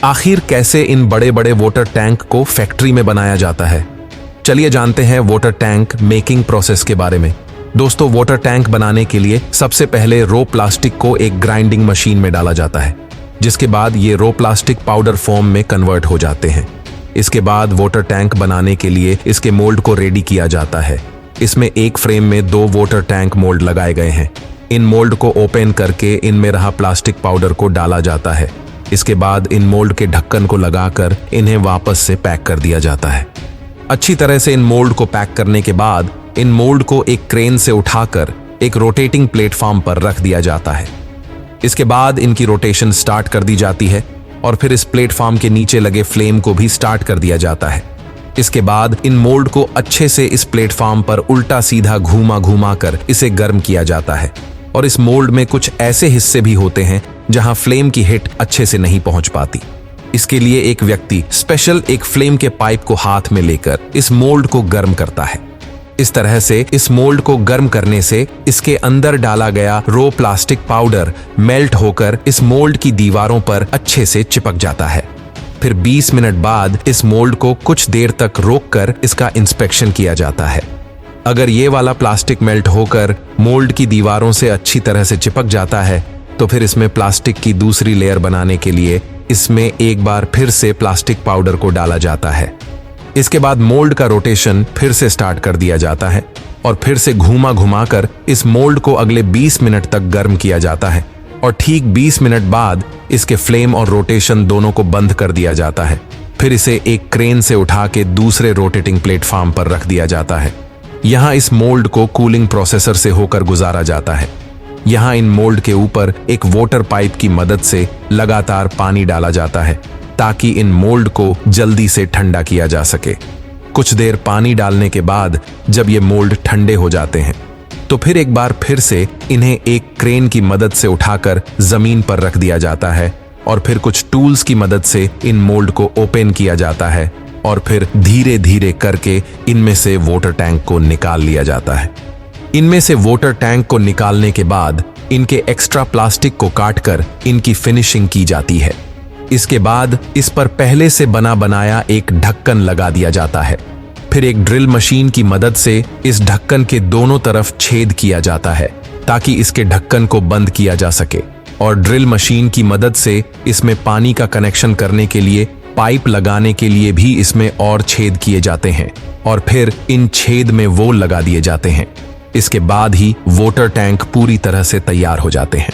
आखिर कैसे इन बड़े बड़े वाटर टैंक को फैक्ट्री में बनाया जाता है? चलिए जानते हैं वाटर टैंक मेकिंग प्रोसेस के बारे में। दोस्तों, वाटर टैंक बनाने के लिए सबसे पहले रो प्लास्टिक को एक ग्राइंडिंग मशीन में डाला जाता है, जिसके बाद ये रो प्लास्टिक पाउडर फॉर्म में कन्वर्ट हो जाते हैं। इसके बाद वाटर टैंक बनाने के लिए इसके मोल्ड को रेडी किया जाता है। इसमें एक फ्रेम में 2 वाटर टैंक मोल्ड लगाए गए हैं। इन मोल्ड को ओपन करके इनमें रहा प्लास्टिक पाउडर को डाला जाता है। इसके बाद इन मोल्ड के ढक्कन को लगाकर इन्हें वापस से पैक कर दिया जाता है। अच्छी तरह से इन मोल्ड को पैक करने के बाद इन मोल्ड को एक क्रेन से उठाकर एक रोटेटिंग प्लेटफॉर्म पर रख दिया जाता है। इसके बाद इनकी रोटेशन स्टार्ट कर दी जाती है और फिर इस प्लेटफॉर्म के नीचे लगे फ्लेम को भी स्टार्ट कर दिया जाता है। इसके बाद इन मोल्ड को अच्छे से इस प्लेटफॉर्म पर उल्टा सीधा घुमा कर इसे गर्म किया जाता है। और इस मोल्ड में कुछ ऐसे हिस्से भी होते हैं जहां फ्लेम की हिट अच्छे से नहीं पहुंच पाती। इसके लिए एक व्यक्ति स्पेशल एक फ्लेम के पाइप को हाथ में लेकर इस मोल्ड को गर्म करता है। इस तरह से इस मोल्ड को गर्म करने से इसके अंदर डाला गया रो प्लास्टिक पाउडर मेल्ट होकर इस मोल्ड की दीवारों पर अच्छे से चिपक जाता है। फिर 20 मिनट बाद इस मोल्ड को कुछ देर तक रोककर इसका इंस्पेक्शन किया जाता है। अगर ये वाला प्लास्टिक मेल्ट होकर मोल्ड की दीवारों से अच्छी तरह से चिपक जाता है तो फिर इसमें प्लास्टिक की दूसरी लेयर बनाने के लिए इसमें एक बार फिर से प्लास्टिक पाउडर को डाला जाता है। इसके बाद मोल्ड का रोटेशन फिर से स्टार्ट कर दिया जाता है और फिर से घुमा कर इस मोल्ड को अगले 20 मिनट तक गर्म किया जाता है। और ठीक 20 मिनट बाद इसके फ्लेम और रोटेशन दोनों को बंद कर दिया जाता है। फिर इसे एक क्रेन से उठा के दूसरे रोटेटिंग प्लेटफॉर्म पर रख दिया जाता है। यहाँ इस मोल्ड को कूलिंग प्रोसेसर से होकर गुजारा जाता है। यहाँ इन मोल्ड के ऊपर एक वाटर पाइप की मदद से लगातार पानी डाला जाता है ताकि इन मोल्ड को जल्दी से ठंडा किया जा सके। कुछ देर पानी डालने के बाद जब ये मोल्ड ठंडे हो जाते हैं तो फिर एक बार फिर से इन्हें एक क्रेन की मदद से उठाकर जमीन पर रख दिया जाता है और फिर कुछ टूल्स की मदद से इन मोल्ड को ओपन किया जाता है और फिर धीरे धीरे करके इनमें से वाटर टैंक को निकाल लिया जाता है। इनमें से वाटर टैंक को निकालने के बाद इनके एक्स्ट्रा प्लास्टिक को काटकर इनकी फिनिशिंग की जाती है। इसके बाद इस पर पहले से बना बनाया एक ढक्कन लगा दिया जाता है। फिर एक ड्रिल मशीन की मदद से इस ढक्कन के दोनों तरफ छेद किया जाता है ताकि इसके ढक्कन को बंद किया जा सके। और ड्रिल मशीन की मदद से इसमें पानी का कनेक्शन करने के लिए पाइप लगाने के लिए भी इसमें और छेद किए जाते हैं और फिर इन छेद में वो लगा दिए जाते हैं। इसके बाद ही वाटर टैंक पूरी तरह से तैयार हो जाते हैं।